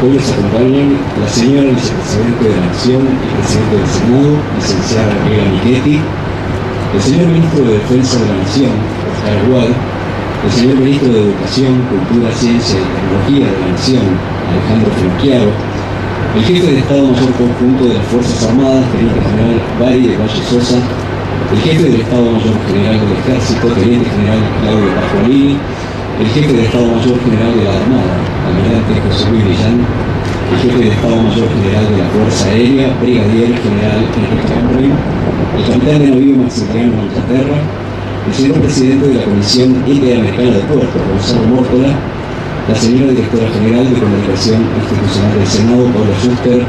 Hoy les acompañan la señora vicepresidente de la Nación y presidente del Senado, licenciada Gabriela Michetti, el señor ministro de Defensa de la Nación, Oscar Aguad, el señor ministro de Educación, Cultura, Ciencia y Tecnología de la Nación, Alejandro Finocchiaro, el jefe de Estado Mayor Conjunto de las Fuerzas Armadas, teniente general Bari de Valle Sosa, el jefe del Estado Mayor General del Ejército, teniente general Claudio Pascualini, el jefe de Estado Mayor General de la Armada, almirante José Luis Villán, el jefe de Estado Mayor General de la Fuerza Aérea, brigadier general Enrique Cambril, el capitán de navío Maximiliano Montaterra, el señor presidente de la Comisión Interamericana de Puertos, Gonzalo Mórtola, la señora directora general de Comunicación Institucional del Senado, Paula Schuster.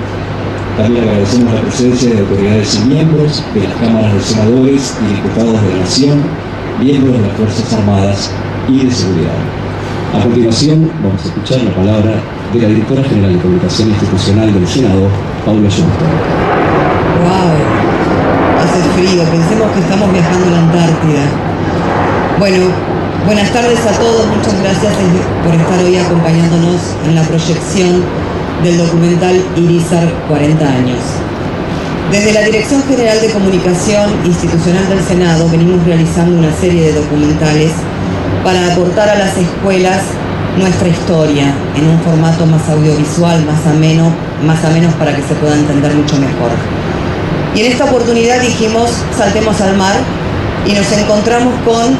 También agradecemos la presencia de autoridades y miembros de las cámaras de senadores y diputados de la Nación, miembros de las Fuerzas Armadas y de Seguridad. A continuación, vamos a escuchar la palabra de la directora general de Comunicación Institucional del Senado, Paula Schuster. ¡Wow! Hace frío, pensemos que estamos viajando a la Antártida. Bueno, buenas tardes a todos, muchas gracias por estar hoy acompañándonos en la proyección del documental Irizar 40 años. Desde la Dirección General de Comunicación Institucional del Senado venimos realizando una serie de documentales para aportar a las escuelas nuestra historia en un formato más audiovisual, más ameno para que se pueda entender mucho mejor. Y en esta oportunidad dijimos, saltemos al mar y nos encontramos con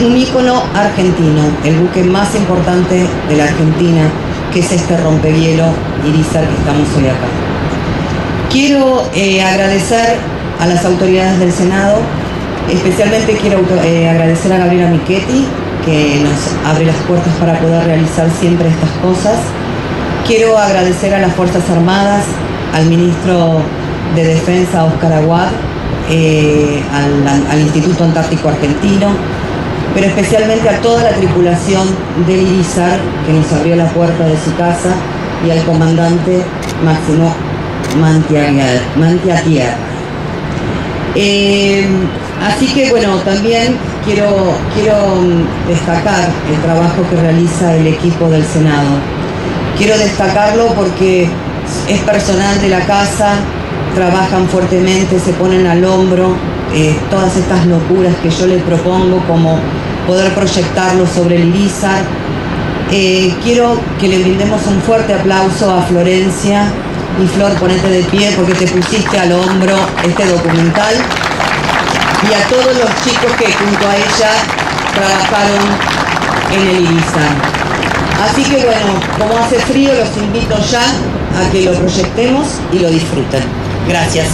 un ícono argentino, el buque más importante de la Argentina, que es este rompehielo Irizar que estamos hoy acá. Quiero agradecer a las autoridades del Senado, especialmente quiero agradecer a Gabriela Michetti, que nos abre las puertas para poder realizar siempre estas cosas. Quiero agradecer a las Fuerzas Armadas, al ministro de Defensa, Oscar Aguad, al Instituto Antártico Argentino, pero especialmente a toda la tripulación del Irizar que nos abrió la puerta de su casa, y al comandante Máximo Mantiatierra. Así que bueno, también quiero destacar el trabajo que realiza el equipo del Senado. Quiero destacarlo porque es personal de la casa, trabajan fuertemente, se ponen al hombro todas estas locuras que yo les propongo, como poder proyectarlo sobre el Irizar. Quiero que le brindemos un fuerte aplauso a Florencia. Y Flor, ponete de pie porque te pusiste al hombro este documental. Y a todos los chicos que junto a ella trabajaron en el Irizar. Así que bueno, como hace frío, los invito ya a que lo proyectemos y lo disfruten. Gracias.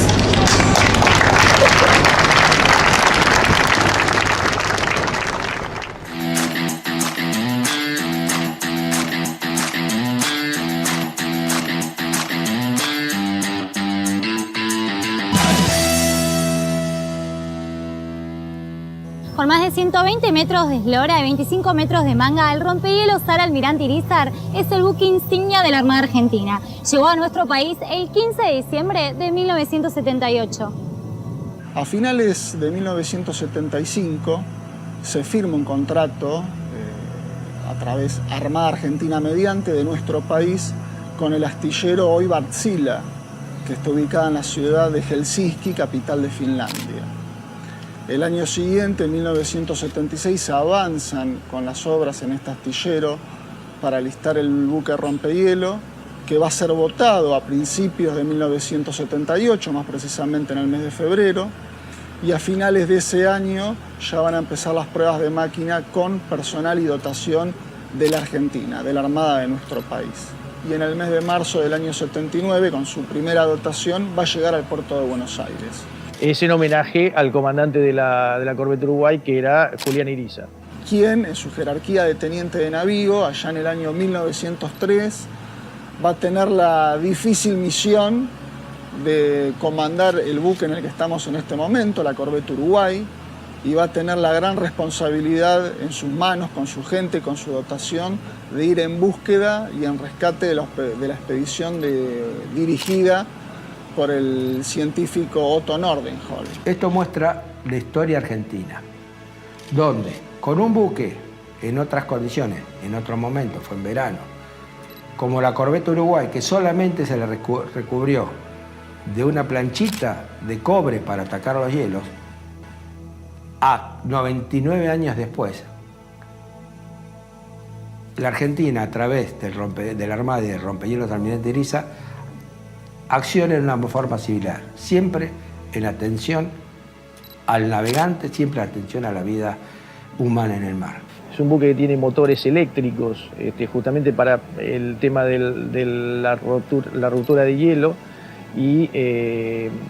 Con más de 120 metros de eslora y 25 metros de manga, el rompehielo Sar Almirante Irizar es el buque insignia de la Armada Argentina. Llegó a nuestro país el 15 de diciembre de 1978. A finales de 1975 se firma un contrato a través Armada Argentina mediante de nuestro país con el astillero hoy Wärtsilä, que está ubicada en la ciudad de Helsinki, capital de Finlandia. El año siguiente, en 1976, se avanzan con las obras en este astillero para alistar el buque rompehielo, que va a ser votado a principios de 1978, más precisamente en el mes de febrero, y a finales de ese año ya van a empezar las pruebas de máquina con personal y dotación de la Argentina, de la Armada de nuestro país. Y en el mes de marzo del año 79, con su primera dotación, va a llegar al puerto de Buenos Aires. Es en homenaje al comandante de la Corvette Uruguay, que era Julián Irizar, quien en su jerarquía de teniente de navío, allá en el año 1903, va a tener la difícil misión de comandar el buque en el que estamos en este momento, la Corvette Uruguay, y va a tener la gran responsabilidad en sus manos, con su gente, con su dotación, de ir en búsqueda y en rescate de la expedición dirigida por el científico Otto Nordenhöl. Esto muestra la historia argentina, donde con un buque en otras condiciones, en otro momento, fue en verano, como la corbeta Uruguay, que solamente se le recubrió de una planchita de cobre para atacar los hielos, a 99 años después, la Argentina, a través de la Armada y del rompehielos Almirante Irizar, acciona en una forma similar, siempre en atención al navegante, siempre en atención a la vida humana en el mar. Es un buque que tiene motores eléctricos, justamente para el tema de la ruptura de hielo, y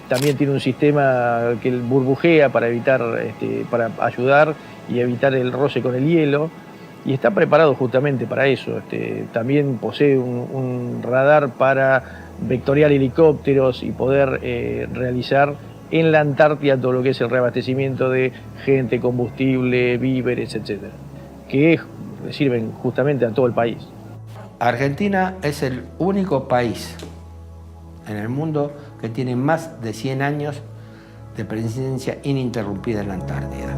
también tiene un sistema que burbujea para evitar, para ayudar y evitar el roce con el hielo, y está preparado justamente para eso. También posee un radar para vectoriar helicópteros y poder realizar en la Antártida todo lo que es el reabastecimiento de gente, combustible, víveres, etcétera, que sirven justamente a todo el país. Argentina es el único país en el mundo que tiene más de 100 años de presencia ininterrumpida en la Antártida.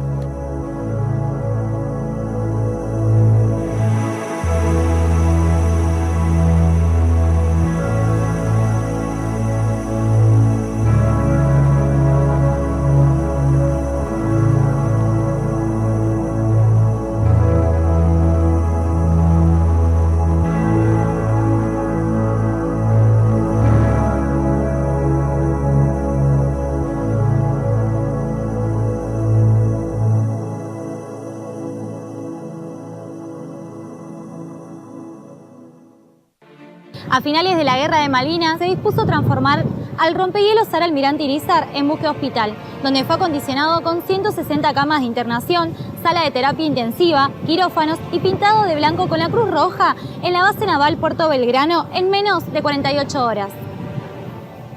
A finales de la Guerra de Malvinas se dispuso transformar al rompehielos Sara Almirante Irizar en buque hospital, donde fue acondicionado con 160 camas de internación, sala de terapia intensiva, quirófanos y pintado de blanco con la Cruz Roja en la base naval Puerto Belgrano en menos de 48 horas.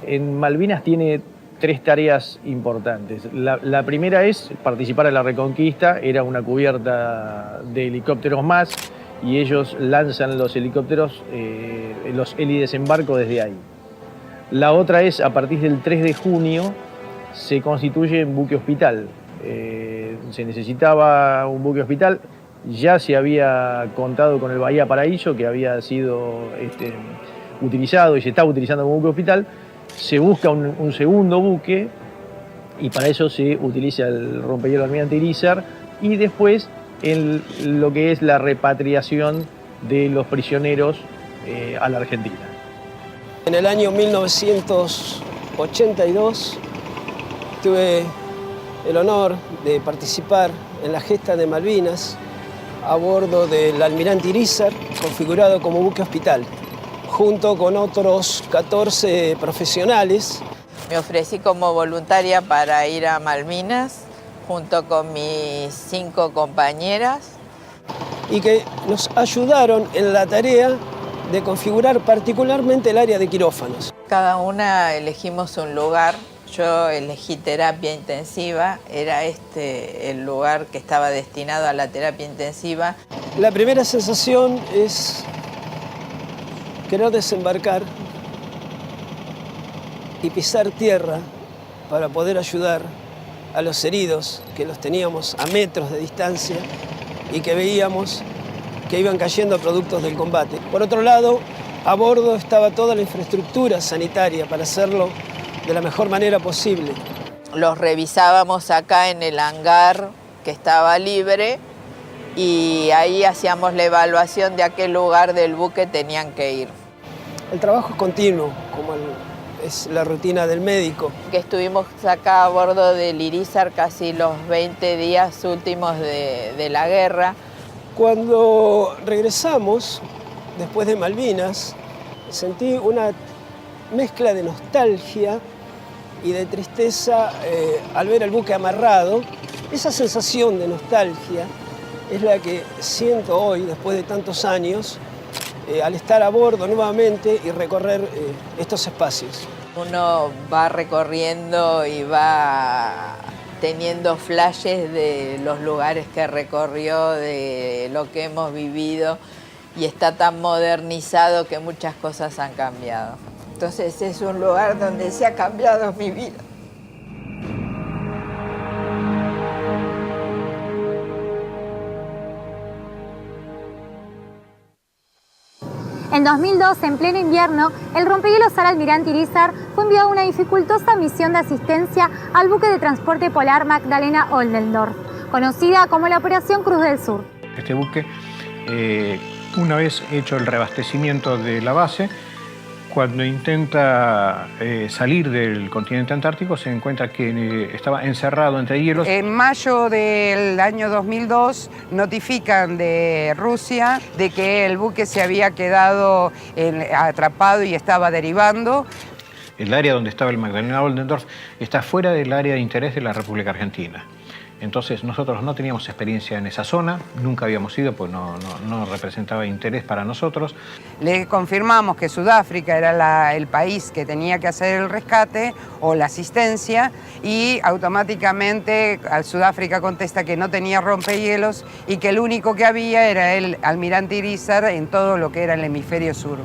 En Malvinas tiene 3 tareas importantes. La primera es participar en la Reconquista, era una cubierta de helicópteros más, y ellos lanzan los helicópteros, los helidesembarco desde ahí. La otra es, a partir del 3 de junio, se constituye un buque hospital. Se necesitaba un buque hospital, ya se había contado con el Bahía Paraíso, que había sido utilizado y se está utilizando como buque hospital. Se busca un segundo buque y para eso se utiliza el rompehielos Almirante Irizar, y después en lo que es la repatriación de los prisioneros a la Argentina. En el año 1982 tuve el honor de participar en la gesta de Malvinas a bordo del Almirante Irizar, configurado como buque hospital, junto con otros 14 profesionales. Me ofrecí como voluntaria para ir a Malvinas, junto con mis 5 compañeras. Y que nos ayudaron en la tarea de configurar particularmente el área de quirófanos. Cada una elegimos un lugar. Yo elegí terapia intensiva, era el lugar que estaba destinado a la terapia intensiva. La primera sensación es querer desembarcar y pisar tierra para poder ayudar a los heridos, que los teníamos a metros de distancia y que veíamos que iban cayendo productos del combate. Por otro lado, a bordo estaba toda la infraestructura sanitaria para hacerlo de la mejor manera posible. Los revisábamos acá en el hangar que estaba libre y ahí hacíamos la evaluación de a qué lugar del buque tenían que ir. El trabajo es continuo, como es la rutina del médico. Que estuvimos acá a bordo del Irizar casi los 20 días últimos de la guerra. Cuando regresamos, después de Malvinas, sentí una mezcla de nostalgia y de tristeza al ver el buque amarrado. Esa sensación de nostalgia es la que siento hoy, después de tantos años, al estar a bordo nuevamente y recorrer estos espacios. Uno va recorriendo y va teniendo flashes de los lugares que recorrió, de lo que hemos vivido, y está tan modernizado que muchas cosas han cambiado. Entonces es un lugar donde se ha cambiado mi vida. En 2002, en pleno invierno, el rompehielos Sara Almirante Irizar fue enviado a una dificultosa misión de asistencia al buque de transporte polar Magdalena Oldendorf, conocida como la Operación Cruz del Sur. Este buque, una vez hecho el reabastecimiento de la base, cuando intenta salir del continente antártico, se encuentra que estaba encerrado entre hielos. En mayo del año 2002 notifican de Rusia de que el buque se había quedado atrapado y estaba derivando. El área donde estaba el Magdalena Oldendorf está fuera del área de interés de la República Argentina. Entonces nosotros no teníamos experiencia en esa zona, nunca habíamos ido, pues no representaba interés para nosotros. Le confirmamos que Sudáfrica era el país que tenía que hacer el rescate o la asistencia y automáticamente Sudáfrica contesta que no tenía rompehielos y que el único que había era el Almirante Irizar en todo lo que era el hemisferio sur.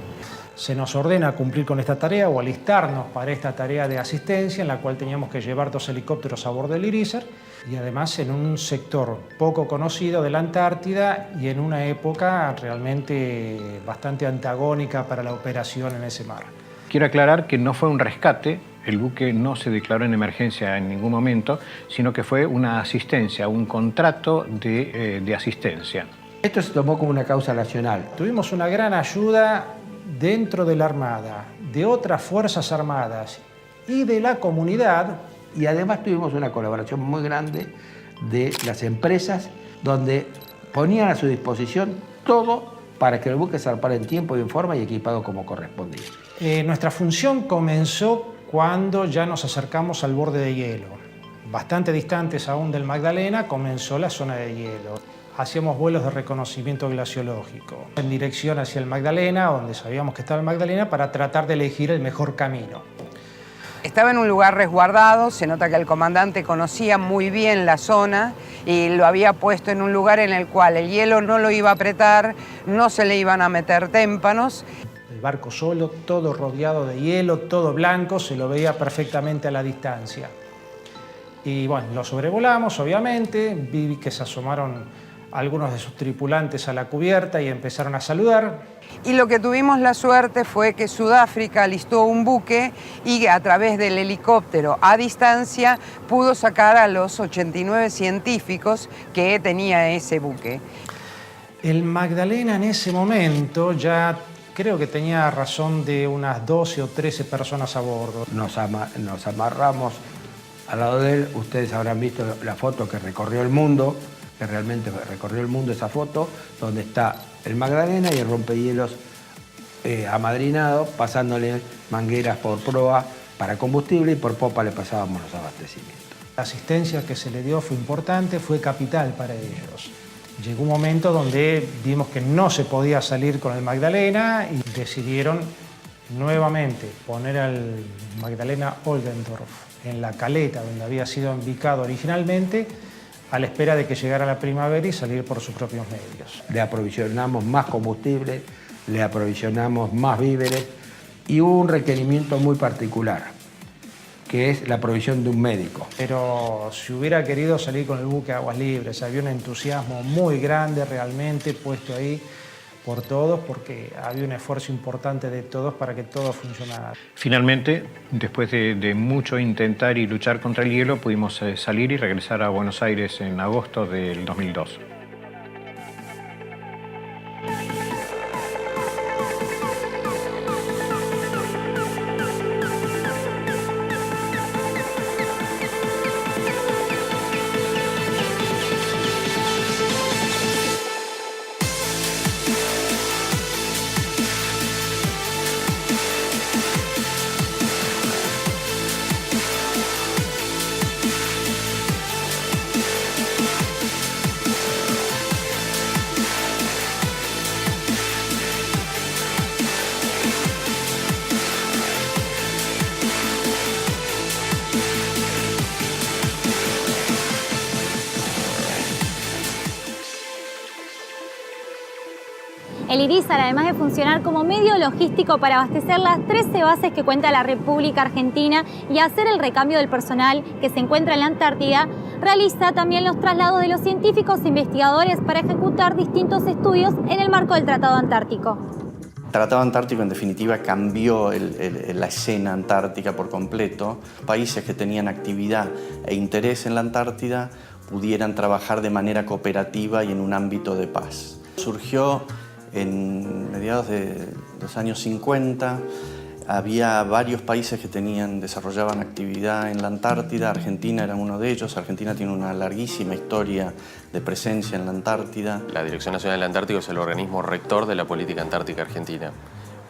Se nos ordena cumplir con esta tarea o alistarnos para esta tarea de asistencia en la cual teníamos que llevar 2 helicópteros a bordo del Irizar y además en un sector poco conocido de la Antártida y en una época realmente bastante antagónica para la operación en ese mar. Quiero aclarar que no fue un rescate, el buque no se declaró en emergencia en ningún momento, sino que fue una asistencia, un contrato de asistencia. Esto se tomó como una causa nacional. Tuvimos una gran ayuda dentro de la Armada, de otras Fuerzas Armadas y de la comunidad. Y además tuvimos una colaboración muy grande de las empresas donde ponían a su disposición todo para que el buque zarpara en tiempo y en forma y equipado como correspondía. Nuestra función comenzó cuando ya nos acercamos al borde de hielo. Bastante distantes aún del Magdalena comenzó la zona de hielo. Hacíamos vuelos de reconocimiento glaciológico en dirección hacia el Magdalena, donde sabíamos que estaba el Magdalena, para tratar de elegir el mejor camino. Estaba en un lugar resguardado, se nota que el comandante conocía muy bien la zona y lo había puesto en un lugar en el cual el hielo no lo iba a apretar, no se le iban a meter témpanos. El barco solo, todo rodeado de hielo, todo blanco, se lo veía perfectamente a la distancia. Y bueno, lo sobrevolamos, obviamente, vi que se asomaron algunos de sus tripulantes a la cubierta y empezaron a saludar. Y lo que tuvimos la suerte fue que Sudáfrica alistó un buque y a través del helicóptero a distancia pudo sacar a los 89 científicos que tenía ese buque. El Magdalena en ese momento ya creo que tenía razón de unas 12 o 13 personas a bordo. Nos amarramos al lado de él. Ustedes habrán visto la foto que recorrió el mundo, que realmente recorrió el mundo esa foto, donde está el Magdalena y el rompehielos amadrinado, pasándole mangueras por proa para combustible y por popa le pasábamos los abastecimientos. La asistencia que se le dio fue importante, fue capital para ellos. Llegó un momento donde vimos que no se podía salir con el Magdalena y decidieron nuevamente poner al Magdalena Oldendorf en la caleta donde había sido embicado originalmente, a la espera de que llegara la primavera y salir por sus propios medios. Le aprovisionamos más combustible, le aprovisionamos más víveres y hubo un requerimiento muy particular, que es la provisión de un médico. Pero si hubiera querido salir con el buque a aguas libres, había un entusiasmo muy grande realmente puesto ahí por todos, porque había un esfuerzo importante de todos para que todo funcionara. Finalmente, después de mucho intentar y luchar contra el hielo, pudimos salir y regresar a Buenos Aires en agosto del 2002. El Irizar, además de funcionar como medio logístico para abastecer las 13 bases que cuenta la República Argentina y hacer el recambio del personal que se encuentra en la Antártida, realiza también los traslados de los científicos e investigadores para ejecutar distintos estudios en el marco del Tratado Antártico. Tratado Antártico, en definitiva, cambió la escena antártica por completo. Países que tenían actividad e interés en la Antártida pudieran trabajar de manera cooperativa y en un ámbito de paz. Surgió en mediados de los años 50. Había varios países que desarrollaban actividad en la Antártida. Argentina era uno de ellos. Argentina tiene una larguísima historia de presencia en la Antártida. La Dirección Nacional del Antártico es el organismo rector de la política antártica argentina.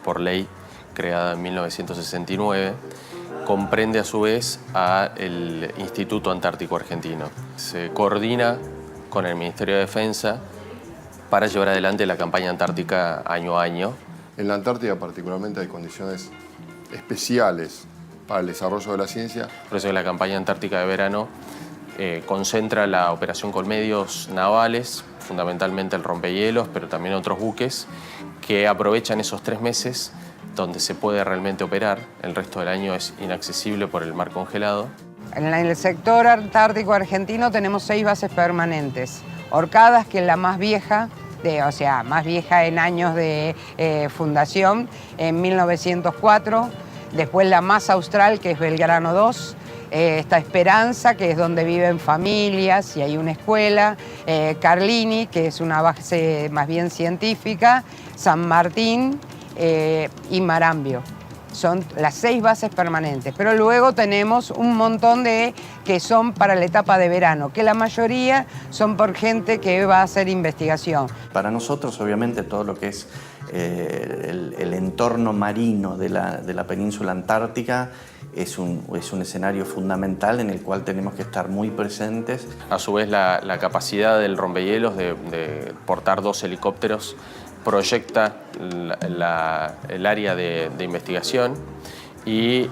Por ley, creada en 1969, comprende a su vez al Instituto Antártico Argentino. Se coordina con el Ministerio de Defensa para llevar adelante la campaña antártica año a año. En la Antártida particularmente hay condiciones especiales para el desarrollo de la ciencia. Por eso la campaña antártica de verano concentra la operación con medios navales, fundamentalmente el rompehielos, pero también otros buques, que aprovechan esos 3 meses donde se puede realmente operar. El resto del año es inaccesible por el mar congelado. En el sector antártico argentino tenemos 6 bases permanentes. Orcadas, que es la más vieja, más vieja en años de fundación, en 1904. Después la más austral, que es Belgrano 2. Está Esperanza, que es donde viven familias y hay una escuela. Carlini, que es una base más bien científica. San Martín y Marambio. Son las 6 bases permanentes, pero luego tenemos un montón que son para la etapa de verano, que la mayoría son por gente que va a hacer investigación. Para nosotros, obviamente, todo lo que es el entorno marino de la península antártica es un escenario fundamental en el cual tenemos que estar muy presentes. A su vez, la capacidad del rompehielos de portar 2 helicópteros proyecta el área de investigación y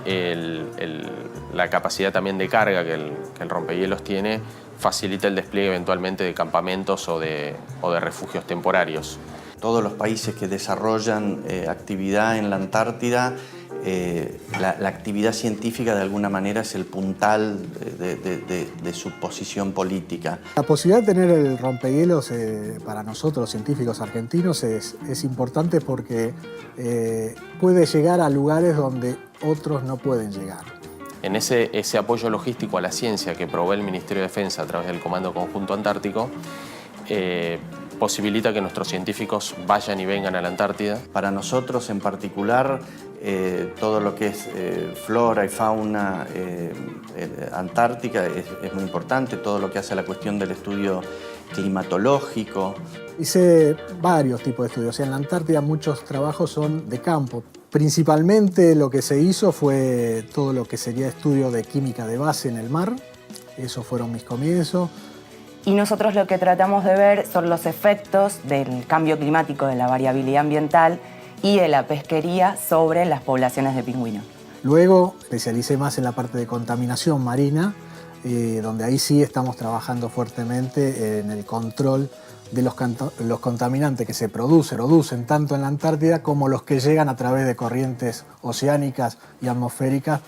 la capacidad también de carga que el rompehielos tiene facilita el despliegue eventualmente de campamentos o de refugios temporarios. Todos los países que desarrollan actividad en la Antártida, la actividad científica de alguna manera es el puntal de su posición política. La posibilidad de tener el rompehielos para nosotros, los científicos argentinos, es importante porque puede llegar a lugares donde otros no pueden llegar. En ese apoyo logístico a la ciencia que provee el Ministerio de Defensa a través del Comando Conjunto Antártico, posibilita que nuestros científicos vayan y vengan a la Antártida. Para nosotros en particular, todo lo que es flora y fauna antártica es muy importante, todo lo que hace a la cuestión del estudio climatológico. Hice varios tipos de estudios. En la Antártida muchos trabajos son de campo. Principalmente lo que se hizo fue todo lo que sería estudio de química de base en el mar. Esos fueron mis comienzos. Y nosotros lo que tratamos de ver son los efectos del cambio climático, de la variabilidad ambiental y de la pesquería sobre las poblaciones de pingüinos. Luego especialicé más en la parte de contaminación marina, donde ahí sí estamos trabajando fuertemente en el control de los contaminantes que se producen tanto en la Antártida como los que llegan a través de corrientes oceánicas y atmosféricas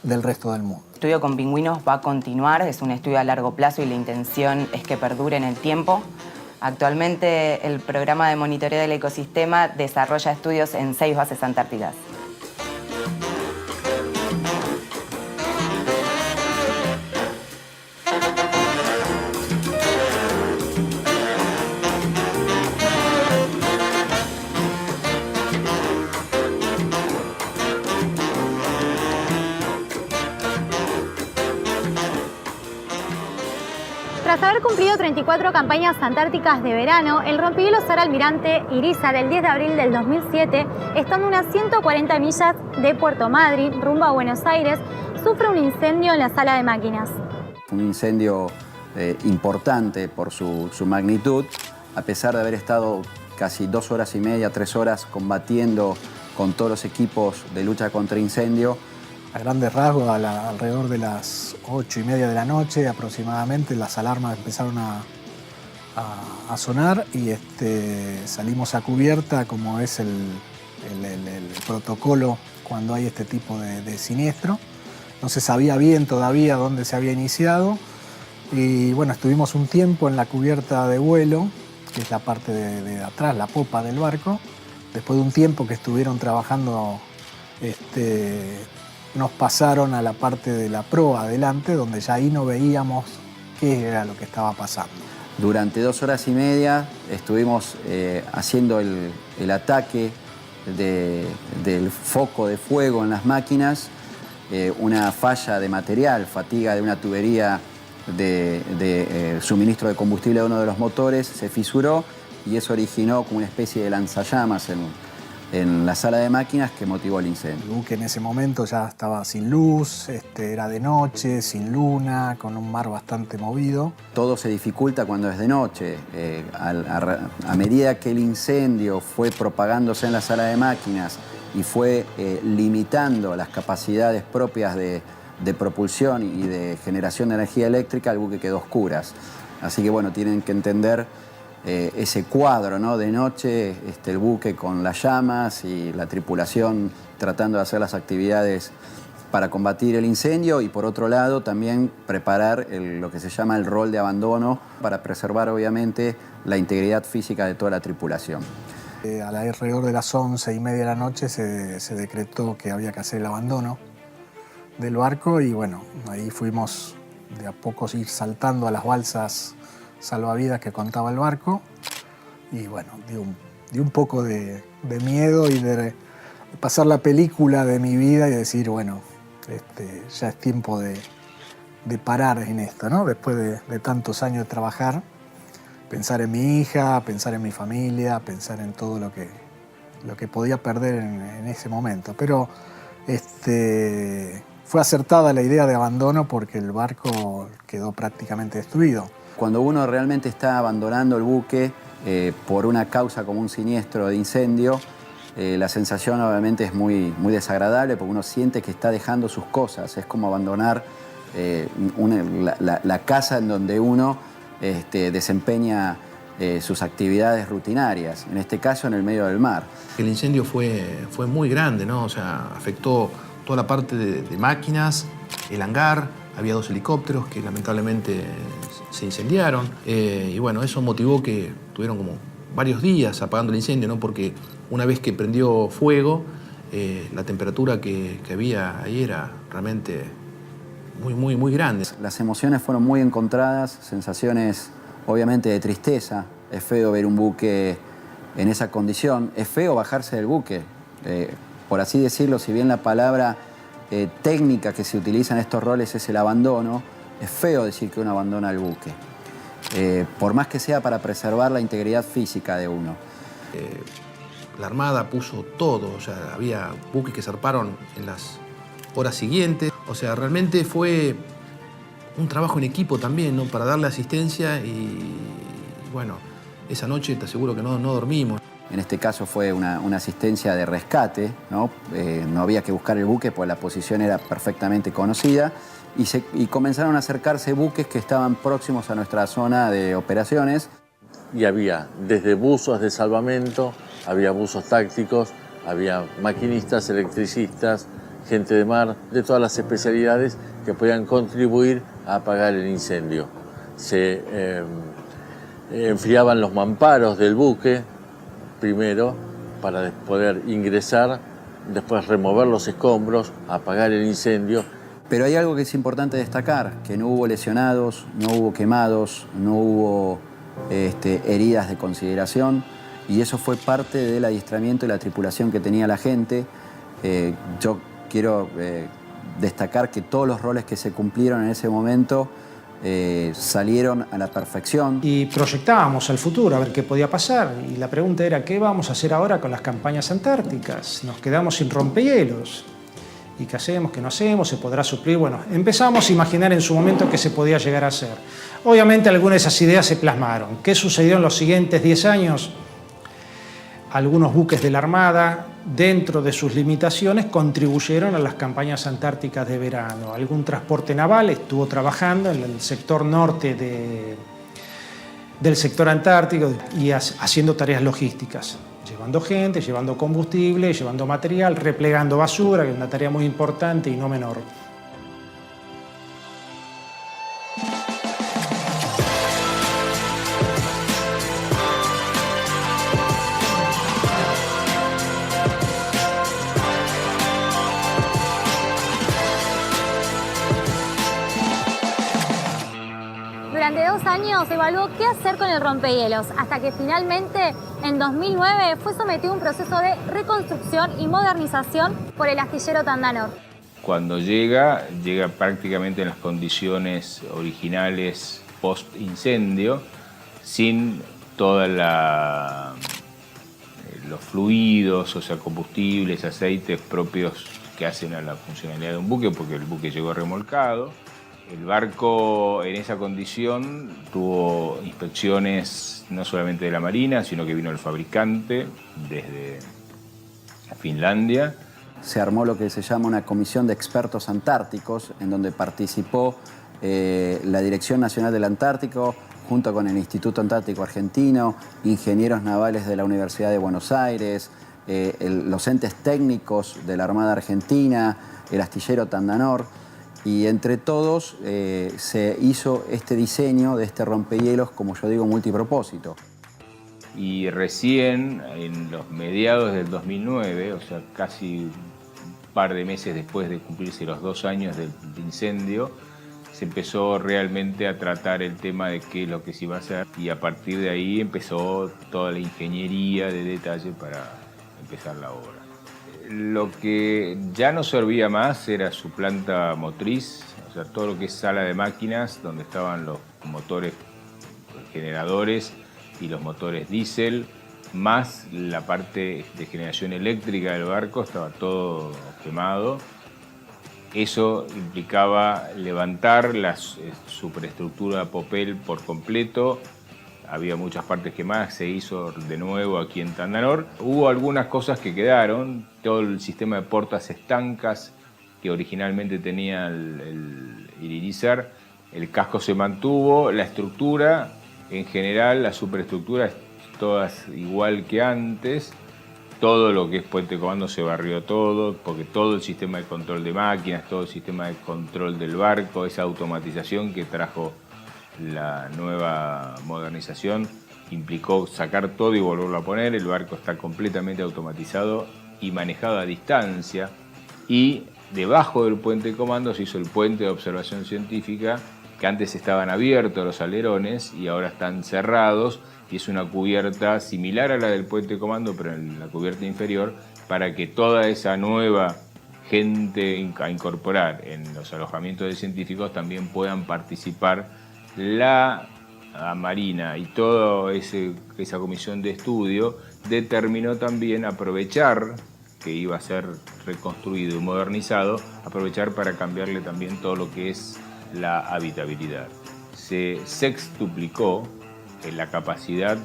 del resto del mundo. El estudio con pingüinos va a continuar, es un estudio a largo plazo y la intención es que perdure en el tiempo. Actualmente el programa de monitoreo del ecosistema desarrolla estudios en 6 bases antárticas. Tras haber cumplido 34 campañas antárticas de verano, el rompehielos Sara Almirante Irízar, el 10 de abril del 2007, estando a unas 140 millas de Puerto Madryn, rumbo a Buenos Aires, sufre un incendio en la sala de máquinas. Un incendio importante por su magnitud, a pesar de haber estado casi 2 horas y media, 3 horas combatiendo con todos los equipos de lucha contra incendio. A grandes rasgos, alrededor de las 8:30 de la noche aproximadamente, las alarmas empezaron a sonar y salimos a cubierta, como es el protocolo cuando hay este tipo de siniestro. No se sabía bien todavía dónde se había iniciado y bueno, estuvimos un tiempo en la cubierta de vuelo, que es la parte de atrás, la popa del barco, después de un tiempo que estuvieron trabajando, nos pasaron a la parte de la proa adelante, donde ya ahí no veíamos qué era lo que estaba pasando. Durante 2 horas y media estuvimos haciendo el ataque del foco de fuego en las máquinas, una falla de material, fatiga de una tubería de suministro de combustible de uno de los motores, se fisuró y eso originó como una especie de lanzallamas en la sala de máquinas que motivó el incendio. El buque en ese momento ya estaba sin luz, era de noche, sin luna, con un mar bastante movido. Todo se dificulta cuando es de noche. A medida que el incendio fue propagándose en la sala de máquinas y fue limitando las capacidades propias de propulsión y de generación de energía eléctrica, el buque quedó a oscuras. Así que bueno, tienen que entender ese cuadro, ¿no? De noche, el buque con las llamas y la tripulación tratando de hacer las actividades para combatir el incendio y por otro lado también preparar lo que se llama el rol de abandono para preservar obviamente la integridad física de toda la tripulación. Alrededor de las 11:30 de la noche se decretó que había que hacer el abandono del barco y bueno, ahí fuimos de a poco ir saltando a las balsas salvavidas que contaba el barco y bueno, dio un poco de miedo y de pasar la película de mi vida y decir, bueno, ya es tiempo de parar en esto, ¿no? Después de tantos años de trabajar, pensar en mi hija, pensar en mi familia, pensar en todo lo que podía perder en ese momento. Pero fue acertada la idea de abandono porque el barco quedó prácticamente destruido. Cuando uno realmente está abandonando el buque por una causa como un siniestro de incendio, la sensación obviamente es muy, muy desagradable porque uno siente que está dejando sus cosas. Es como abandonar la casa en donde uno desempeña sus actividades rutinarias, en este caso en el medio del mar. El incendio fue muy grande, ¿no? O sea, afectó toda la parte de máquinas, el hangar, había 2 helicópteros que lamentablemente se incendiaron y bueno, eso motivó que tuvieron como varios días apagando el incendio, ¿no? Porque una vez que prendió fuego, la temperatura que había ahí era realmente muy, muy, muy grande. Las emociones fueron muy encontradas, sensaciones obviamente de tristeza. Es feo ver un buque en esa condición, es feo bajarse del buque. Por así decirlo, si bien la palabra técnica que se utiliza en estos roles es el abandono, es feo decir que uno abandona el buque. Por más que sea para preservar la integridad física de uno. La Armada puso todo, o sea, había buques que zarparon en las horas siguientes. O sea, realmente fue un trabajo en equipo también, ¿no? Para darle asistencia y bueno, esa noche te aseguro que no dormimos. En este caso fue una asistencia de rescate, ¿no? No había que buscar el buque, pues la posición era perfectamente conocida y comenzaron a acercarse buques que estaban próximos a nuestra zona de operaciones. Y había desde buzos de salvamento, había buzos tácticos, había maquinistas, electricistas, gente de mar, de todas las especialidades que podían contribuir a apagar el incendio. Se enfriaban los mamparos del buque primero para poder ingresar, después remover los escombros, apagar el incendio. Pero hay algo que es importante destacar, que no hubo lesionados, no hubo quemados, no hubo heridas de consideración y eso fue parte del adiestramiento y la tripulación que tenía la gente. Yo quiero destacar que todos los roles que se cumplieron en ese momento salieron a la perfección. Y proyectábamos al futuro a ver qué podía pasar y la pregunta era ¿qué vamos a hacer ahora con las campañas antárticas? Nos quedamos sin rompehielos. ¿Y qué hacemos? ¿Qué no hacemos? ¿Se podrá suplir? Bueno, empezamos a imaginar en su momento qué se podía llegar a hacer. Obviamente algunas de esas ideas se plasmaron. ¿Qué sucedió en los siguientes 10 años? Algunos buques de la Armada, dentro de sus limitaciones, contribuyeron a las campañas antárticas de verano. Algún transporte naval estuvo trabajando en el sector norte del sector antártico y haciendo tareas logísticas. Llevando gente, llevando combustible, llevando material, replegando basura, que es una tarea muy importante y no menor. evaluó qué hacer con el rompehielos, hasta que finalmente en 2009 fue sometido a un proceso de reconstrucción y modernización por el astillero Tandanor. Cuando llega prácticamente en las condiciones originales post-incendio, sin todos los fluidos, o sea, combustibles, aceites propios que hacen a la funcionalidad de un buque, porque el buque llegó remolcado. El barco en esa condición tuvo inspecciones no solamente de la Marina, sino que vino el fabricante desde Finlandia. Se armó lo que se llama una comisión de expertos antárticos, en donde participó la Dirección Nacional del Antártico, junto con el Instituto Antártico Argentino, ingenieros navales de la Universidad de Buenos Aires, los entes técnicos de la Armada Argentina, el astillero Tandanor, y entre todos se hizo este diseño de este rompehielos, como yo digo, multipropósito. Y recién, en los mediados del 2009, o sea, casi un par de meses después de cumplirse los 2 años del incendio, se empezó realmente a tratar el tema de qué es lo que se iba a hacer, y a partir de ahí empezó toda la ingeniería de detalle para empezar la obra. Lo que ya no servía más era su planta motriz, o sea, todo lo que es sala de máquinas, donde estaban los motores generadores y los motores diésel, más la parte de generación eléctrica del barco, estaba todo quemado. Eso implicaba levantar la superestructura Popel por completo. Había muchas partes quemadas, se hizo de nuevo aquí en Tandanor. Hubo algunas cosas que quedaron, todo el sistema de portas estancas que originalmente tenía el Iririzar, el casco se mantuvo, la estructura, en general la superestructura es todas igual que antes. Todo lo que es puente de comando se barrió todo, porque todo el sistema de control de máquinas, todo el sistema de control del barco, esa automatización que trajo la nueva modernización, implicó sacar todo y volverlo a poner. El barco está completamente automatizado y manejado a distancia. Y debajo del puente de comando se hizo el puente de observación científica, que antes estaban abiertos los alerones y ahora están cerrados, y es una cubierta similar a la del puente de comando, pero en la cubierta inferior, para que toda esa nueva gente a incorporar en los alojamientos de científicos también puedan participar. La Marina y toda esa comisión de estudio determinó también aprovechar, que iba a ser reconstruido y modernizado, aprovechar para cambiarle también todo lo que es la habitabilidad. Se sextuplicó la capacidad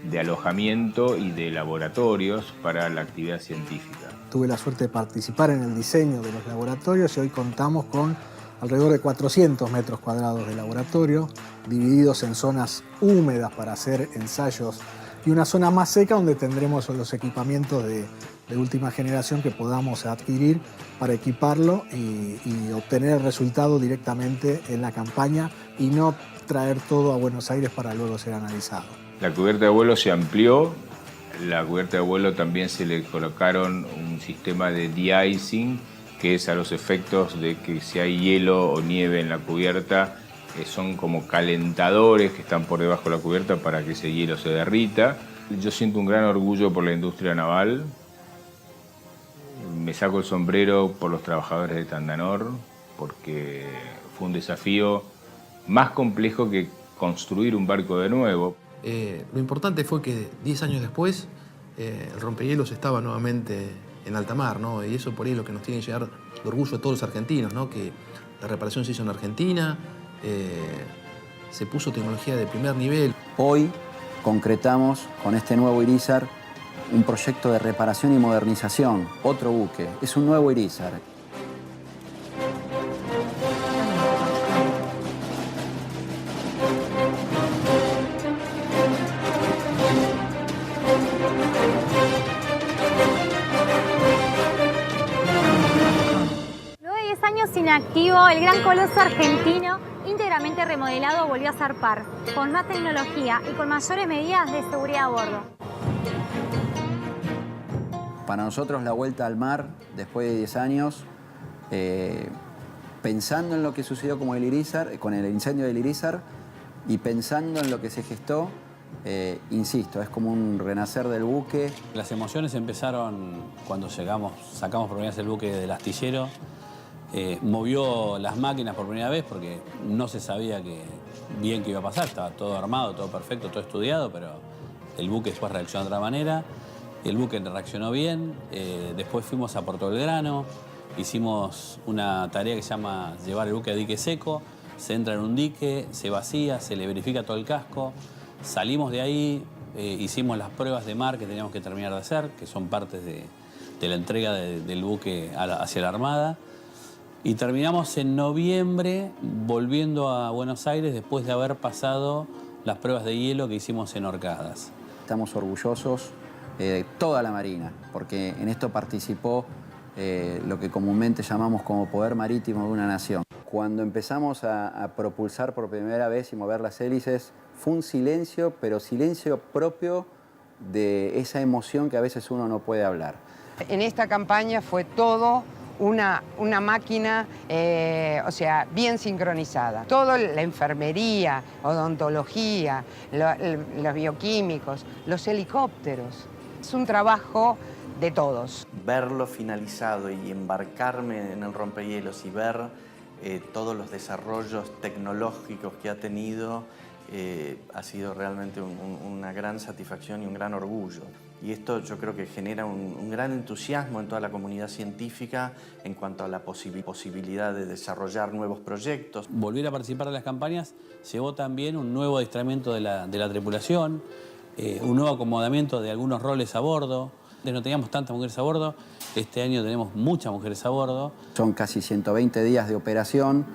de alojamiento y de laboratorios para la actividad científica. Tuve la suerte de participar en el diseño de los laboratorios y hoy contamos con alrededor de 400 metros cuadrados de laboratorio, divididos en zonas húmedas para hacer ensayos y una zona más seca donde tendremos los equipamientos de última generación que podamos adquirir para equiparlo y obtener el resultado directamente en la campaña y no traer todo a Buenos Aires para luego ser analizado. La cubierta de vuelo se amplió. La cubierta de vuelo también se le colocaron un sistema de de-icing, que es a los efectos de que si hay hielo o nieve en la cubierta, son como calentadores que están por debajo de la cubierta para que ese hielo se derrita. Yo siento un gran orgullo por la industria naval. Me saco el sombrero por los trabajadores de Tandanor, porque fue un desafío más complejo que construir un barco de nuevo. Lo importante fue que 10 años después el rompehielos estaba nuevamente en alta mar, ¿no? Y eso por ahí es lo que nos tiene que llegar de orgullo a todos los argentinos, ¿no? Que la reparación se hizo en Argentina, se puso tecnología de primer nivel. Hoy concretamos con este nuevo Irizar un proyecto de reparación y modernización, otro buque, es un nuevo Irizar. Luego de 10 años inactivo, el gran coloso argentino, íntegramente remodelado, volvió a zarpar, con más tecnología y con mayores medidas de seguridad a bordo. Para nosotros la vuelta al mar, después de 10 años, pensando en lo que sucedió con el incendio del Irizar, Y pensando en lo que se gestó, insisto, es como un renacer del buque. Las emociones empezaron cuando sacamos por primera vez el buque del astillero. Movió las máquinas por primera vez porque no se sabía bien qué iba a pasar. Estaba todo armado, todo perfecto, todo estudiado, pero el buque después reaccionó de otra manera. El buque reaccionó bien. Después fuimos a Puerto Belgrano. Hicimos una tarea que se llama llevar el buque a dique seco. Se entra en un dique, se vacía, se le verifica todo el casco. Salimos de ahí, hicimos las pruebas de mar que teníamos que terminar de hacer, que son partes de la entrega del buque hacia la Armada. Y terminamos en noviembre volviendo a Buenos Aires después de haber pasado las pruebas de hielo que hicimos en Orcadas. Estamos orgullosos de toda la Marina, porque en esto participó lo que comúnmente llamamos como poder marítimo de una nación. Cuando empezamos a propulsar por primera vez y mover las hélices, fue un silencio, pero silencio propio de esa emoción que a veces uno no puede hablar. En esta campaña fue todo una máquina, o sea, bien sincronizada. Toda la enfermería, odontología, los bioquímicos, los helicópteros. Es un trabajo de todos. Verlo finalizado y embarcarme en el rompehielos y ver todos los desarrollos tecnológicos que ha tenido ha sido realmente una gran satisfacción y un gran orgullo. Y esto yo creo que genera un gran entusiasmo en toda la comunidad científica en cuanto a la posibilidad de desarrollar nuevos proyectos. Volver a participar de las campañas llevó también un nuevo adiestramiento de la tripulación, un nuevo acomodamiento de algunos roles a bordo. No teníamos tantas mujeres a bordo, este año tenemos muchas mujeres a bordo. Son casi 120 días de operación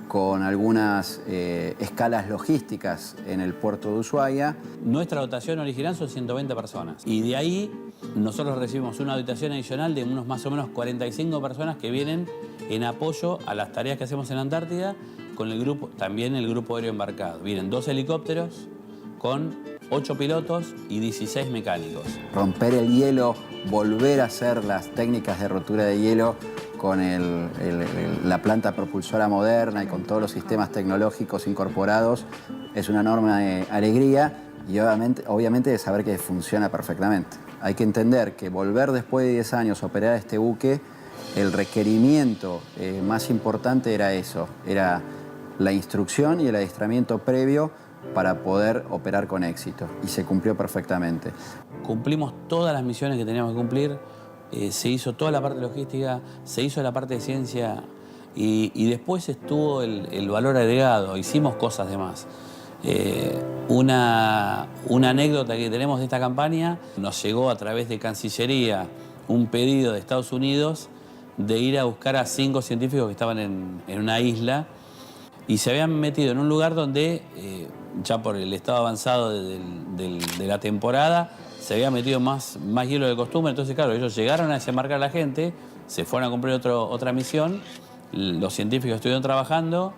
con algunas escalas logísticas en el puerto de Ushuaia. Nuestra dotación original son 120 personas y de ahí nosotros recibimos una dotación adicional de unos más o menos 45 personas que vienen en apoyo a las tareas que hacemos en la Antártida con el grupo, también el grupo aéreo embarcado. Vienen 2 helicópteros con 8 pilotos y 16 mecánicos. Romper el hielo, volver a hacer las técnicas de rotura de hielo con la planta propulsora moderna y con todos los sistemas tecnológicos incorporados, es una enorme alegría y obviamente de saber que funciona perfectamente. Hay que entender que volver después de 10 años a operar este buque, el requerimiento más importante era eso, era la instrucción y el adiestramiento previo para poder operar con éxito, y se cumplió perfectamente. Cumplimos todas las misiones que teníamos que cumplir, se hizo toda la parte logística, se hizo la parte de ciencia y después estuvo el valor agregado, hicimos cosas de más. Una anécdota que tenemos de esta campaña, nos llegó a través de Cancillería un pedido de Estados Unidos de ir a buscar a 5 científicos que estaban en una isla y se habían metido en un lugar donde, ya por el estado avanzado de la temporada, se había metido más hielo de costumbre. Entonces, claro, ellos llegaron a desembarcar a la gente, se fueron a cumplir otra misión, los científicos estuvieron trabajando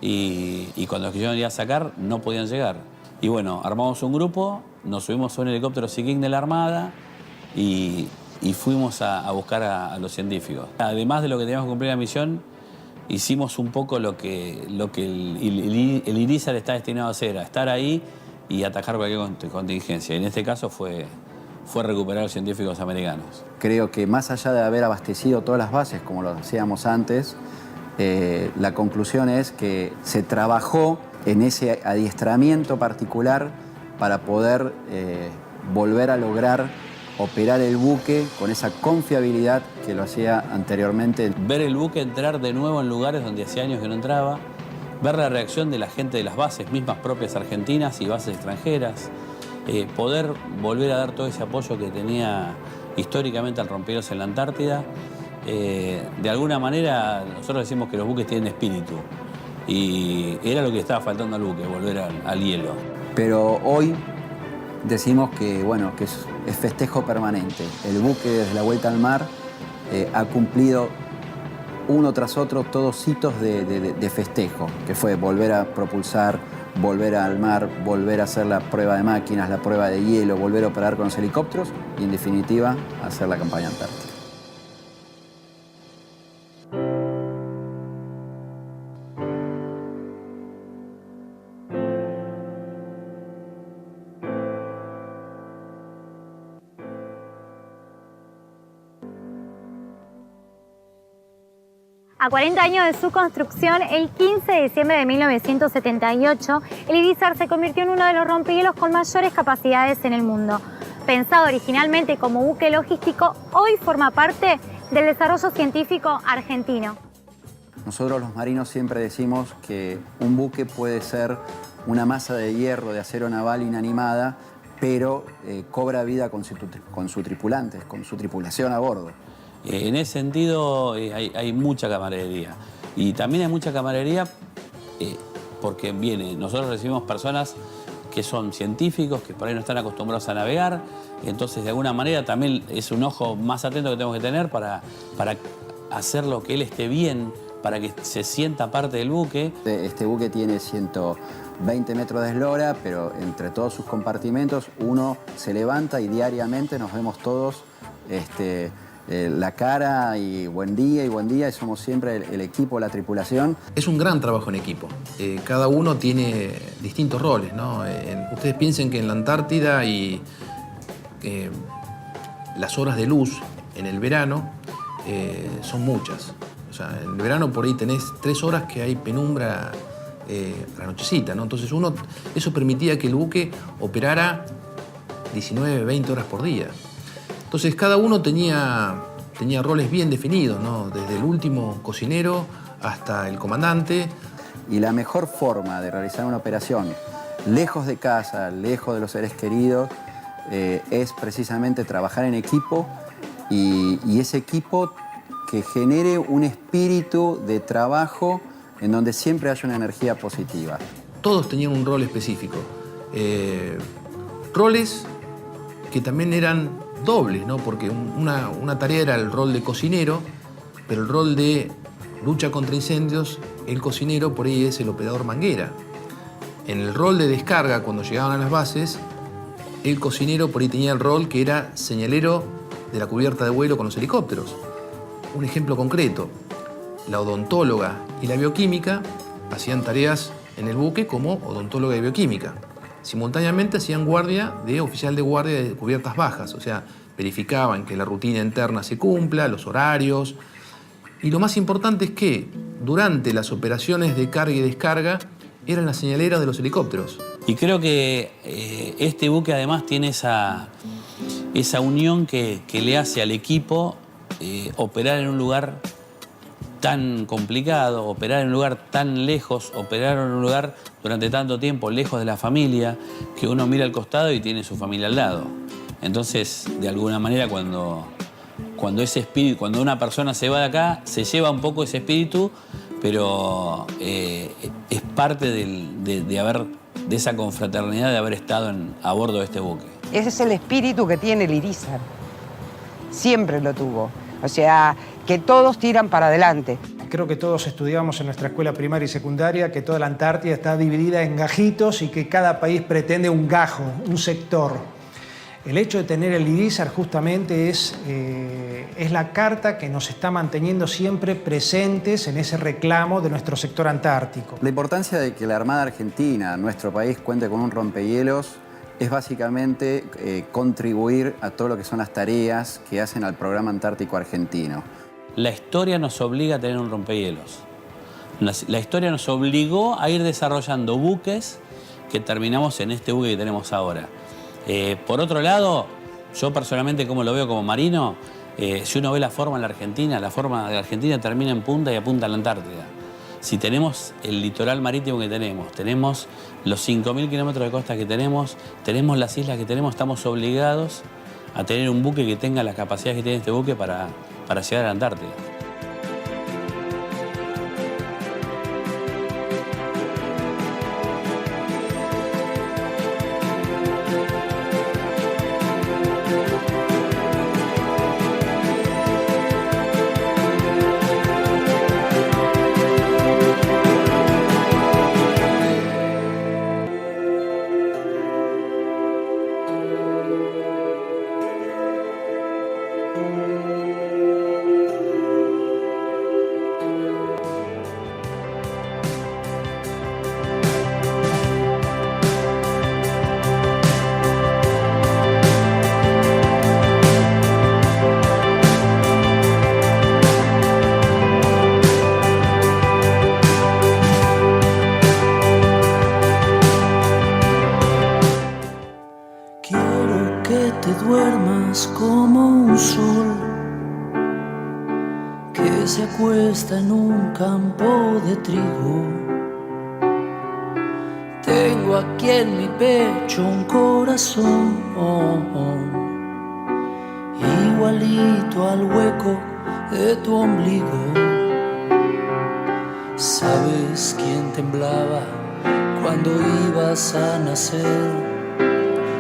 y cuando quisieron ir a sacar no podían llegar. Y bueno, armamos un grupo, nos subimos a un helicóptero Sea King de la Armada y fuimos a buscar a los científicos. Además de lo que teníamos que cumplir la misión, hicimos un poco lo que el IRISAR está destinado a hacer, a estar ahí y atajar cualquier contingencia. En este caso fue recuperar a los científicos americanos. Creo que más allá de haber abastecido todas las bases, como lo hacíamos antes, la conclusión es que se trabajó en ese adiestramiento particular para poder volver a lograr operar el buque con esa confiabilidad que lo hacía anteriormente. Ver el buque entrar de nuevo en lugares donde hacía años que no entraba, ver la reacción de la gente de las bases mismas propias argentinas y bases extranjeras, poder volver a dar todo ese apoyo que tenía históricamente al rompehielos en la Antártida. De alguna manera nosotros decimos que los buques tienen espíritu y era lo que le estaba faltando al buque, volver al hielo. Pero hoy decimos que, bueno, que es festejo permanente. El buque desde la vuelta al mar ha cumplido uno tras otro todos hitos de festejo, que fue volver a propulsar, volver al mar, volver a hacer la prueba de máquinas, la prueba de hielo, volver a operar con los helicópteros y, en definitiva, hacer la campaña antártica. A 40 años de su construcción, el 15 de diciembre de 1978, el Irizar se convirtió en uno de los rompehielos con mayores capacidades en el mundo. Pensado originalmente como buque logístico, hoy forma parte del desarrollo científico argentino. Nosotros los marinos siempre decimos que un buque puede ser una masa de hierro de acero naval inanimada, pero cobra vida con su tripulante, con su tripulación a bordo. En ese sentido hay mucha camaradería. Y también hay mucha camaradería porque nosotros recibimos personas que son científicos, que por ahí no están acostumbrados a navegar, entonces de alguna manera también es un ojo más atento que tenemos que tener para hacer lo que él esté bien, para que se sienta parte del buque. Este buque tiene 120 metros de eslora, pero entre todos sus compartimentos uno se levanta y diariamente nos vemos todos la cara y buen día, y somos siempre el equipo, la tripulación. Es un gran trabajo en equipo. Cada uno tiene distintos roles, ¿no? Ustedes piensen que en la Antártida las horas de luz en el verano son muchas. O sea, en el verano por ahí tenés 3 horas que hay penumbra a la nochecita, ¿no? Entonces eso permitía que el buque operara 19, 20 horas por día. Entonces cada uno tenía roles bien definidos, ¿no? Desde el último cocinero hasta el comandante. Y la mejor forma de realizar una operación lejos de casa, lejos de los seres queridos, es precisamente trabajar en equipo y ese equipo que genere un espíritu de trabajo en donde siempre haya una energía positiva. Todos tenían un rol específico. Roles que también eran dobles, ¿no? Porque una tarea era el rol de cocinero, pero el rol de lucha contra incendios, el cocinero por ahí es el operador manguera. En el rol de descarga, cuando llegaban a las bases, el cocinero por ahí tenía el rol que era señalero de la cubierta de vuelo con los helicópteros. Un ejemplo concreto, la odontóloga y la bioquímica hacían tareas en el buque como odontóloga y bioquímica. Simultáneamente hacían guardia de oficial de guardia de cubiertas bajas, o sea, verificaban que la rutina interna se cumpla, los horarios. Y lo más importante es que durante las operaciones de carga y descarga eran las señaleras de los helicópteros. Y creo que este buque además tiene esa unión que le hace al equipo operar en un lugar tan complicado, operar en un lugar tan lejos, operar en un lugar durante tanto tiempo lejos de la familia, que uno mira al costado y tiene su familia al lado. Entonces, de alguna manera, cuando una persona se va de acá, se lleva un poco ese espíritu, pero es parte de esa confraternidad de haber estado a bordo de este buque. Ese es el espíritu que tiene el Irizar. Siempre lo tuvo. O sea, que todos tiran para adelante. Creo que todos estudiamos en nuestra escuela primaria y secundaria que toda la Antártida está dividida en gajitos y que cada país pretende un gajo, un sector. El hecho de tener el Irizar justamente es la carta que nos está manteniendo siempre presentes en ese reclamo de nuestro sector antártico. La importancia de que la Armada Argentina, nuestro país, cuente con un rompehielos es básicamente contribuir a todo lo que son las tareas que hacen al programa antártico argentino. La historia nos obliga a tener un rompehielos. La historia nos obligó a ir desarrollando buques que terminamos en este buque que tenemos ahora. Por otro lado, yo personalmente, como lo veo como marino, si uno ve la forma de la Argentina termina en punta y apunta a la Antártida. Si tenemos el litoral marítimo que tenemos los 5.000 kilómetros de costa que tenemos las islas que tenemos, estamos obligados a tener un buque que tenga las capacidades que tiene este buque para llegar a la Antártida. como un sol que se acuesta en un campo de trigo. Tengo aquí en mi pecho un corazón igualito al hueco de tu ombligo. ¿Sabes quién temblaba cuando ibas a nacer?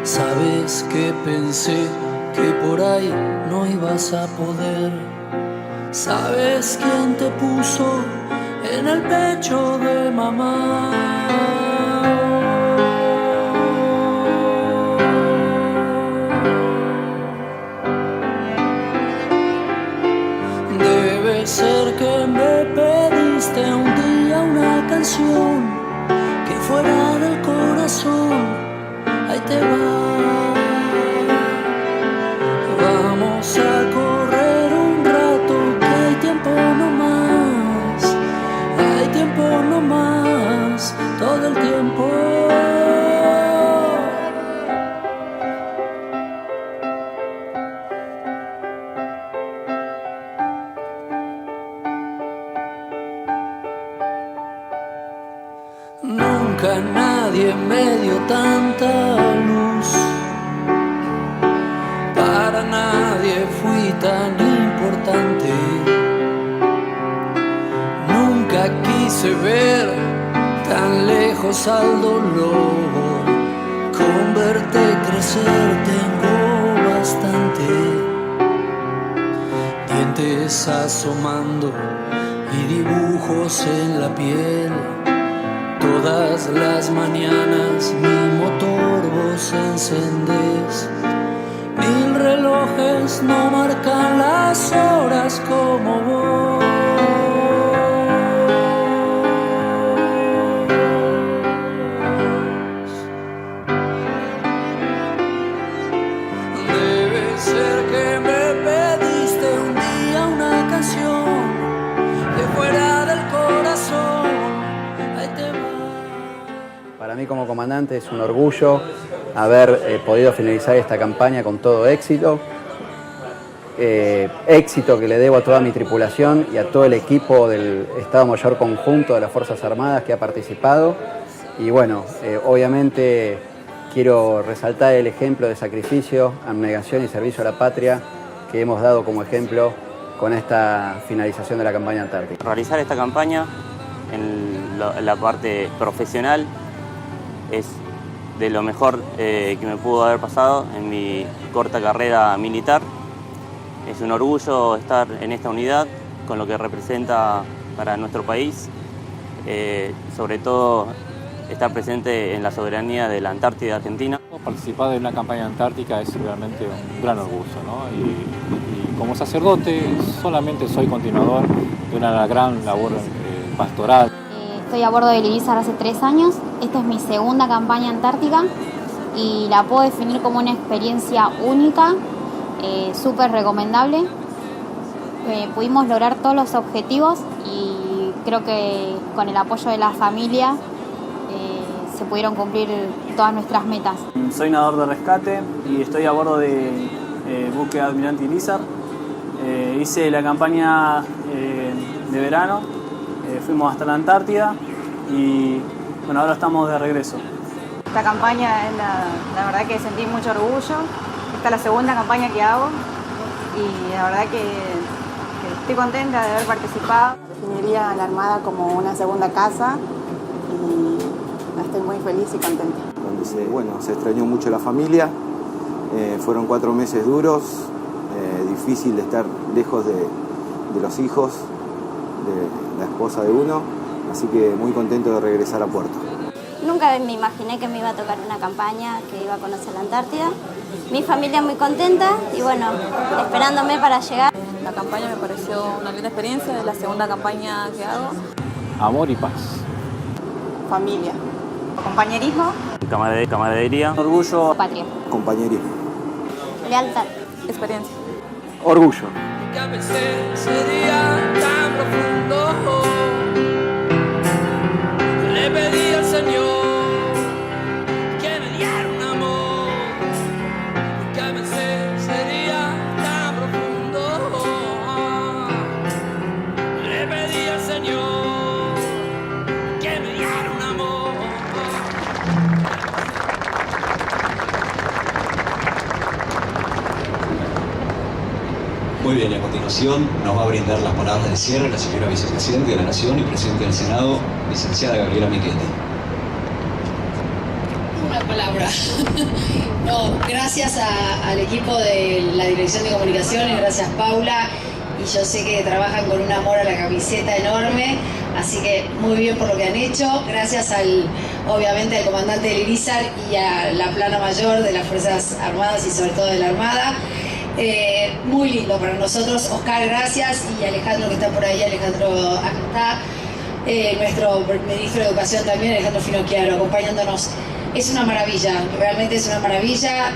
¿Sabes que pensé que por ahí no ibas a poder? ¿Sabes quién te puso en el pecho de mamá? Debe ser que me pediste un día una canción que fuera del corazón. Ahí te va. Vamos a correr un rato, que hay tiempo no más. Hay tiempo no más, todo el tiempo. Nunca nadie me dio tanta luz. Para nadie fui tan importante. Nunca quise ver tan lejos al dolor. Con verte crecer tengo bastante. Dientes asomando y dibujos en la piel. Todas las mañanas mi motor vos encendés. 1000 relojes no marcan las horas como vos. Debe ser que me pediste un día una canción que fuera del corazón. Ahí te va. Para mí como comandante es un orgullo haber podido finalizar esta campaña con todo éxito. Éxito que le debo a toda mi tripulación y a todo el equipo del Estado Mayor Conjunto de las Fuerzas Armadas que ha participado. Y bueno, obviamente quiero resaltar el ejemplo de sacrificio, abnegación y servicio a la patria que hemos dado como ejemplo con esta finalización de la campaña antártica. Realizar esta campaña en la parte profesional es de lo mejor que me pudo haber pasado en mi corta carrera militar. Es un orgullo estar en esta unidad, con lo que representa para nuestro país, sobre todo estar presente en la soberanía de la Antártida Argentina. Participar de una campaña antártica es realmente un gran orgullo, ¿no? Y como sacerdote solamente soy continuador de una gran labor pastoral. Estoy a bordo del Irizar hace 3 años. Esta es mi segunda campaña antártica y la puedo definir como una experiencia única, súper recomendable. Pudimos lograr todos los objetivos y creo que con el apoyo de la familia se pudieron cumplir todas nuestras metas. Soy nadador de rescate y estoy a bordo de buque Almirante Irizar. Hice la campaña de verano. Fuimos hasta la Antártida y bueno, ahora estamos de regreso. Esta campaña es la verdad que sentí mucho orgullo. Esta es la segunda campaña que hago y la verdad que estoy contenta de haber participado. Definiría a la Armada como una segunda casa y estoy muy feliz y contenta. Donde se extrañó mucho la familia, fueron 4 meses duros, difícil de estar lejos de los hijos, de la esposa de uno, así que muy contento de regresar a puerto. Nunca me imaginé que me iba a tocar una campaña, que iba a conocer la Antártida. Mi familia muy contenta y bueno, esperándome para llegar. La campaña me pareció una linda experiencia, es la segunda campaña que hago. Amor y paz. Familia. Compañerismo. Camaradería. Orgullo. Patria. Compañerismo. Lealtad. Experiencia. Orgullo. A veces sería tan profundo. Le pedí al Señor que me diera un amor. Que a veces sería Muy bien, y a continuación nos va a brindar las palabras de cierre la señora vicepresidenta de la Nación y presidenta del Senado, licenciada Gabriela Michetti. Una palabra. No, gracias al equipo de la Dirección de Comunicaciones, gracias Paula, y yo sé que trabajan con un amor a la camiseta enorme, así que muy bien por lo que han hecho. Gracias obviamente al comandante del Irizar y a la plana mayor de las Fuerzas Armadas y sobre todo de la Armada. Muy lindo para nosotros. Oscar, gracias, y Alejandro que está por ahí, Alejandro acá está, nuestro ministro de Educación también, Alejandro Finocchiaro, acompañándonos. Es una maravilla, realmente es una maravilla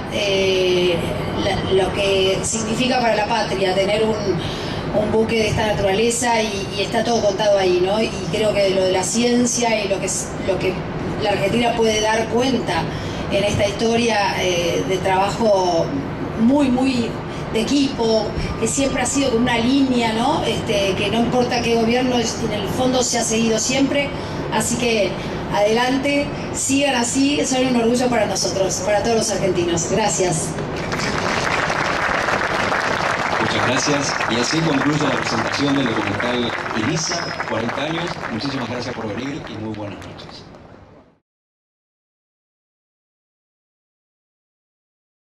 lo que significa para la patria tener un buque de esta naturaleza y está todo contado ahí, ¿no? Y creo que lo de la ciencia y lo que la Argentina puede dar cuenta en esta historia de trabajo muy, muy de equipo, que siempre ha sido con una línea, ¿no? Que no importa qué gobierno, en el fondo se ha seguido siempre, así que adelante, sigan así, son un orgullo para nosotros, para todos los argentinos. Gracias. Muchas gracias. Y así concluye la presentación del documental Irizar, 40 años. Muchísimas gracias por venir y muy buenas noches.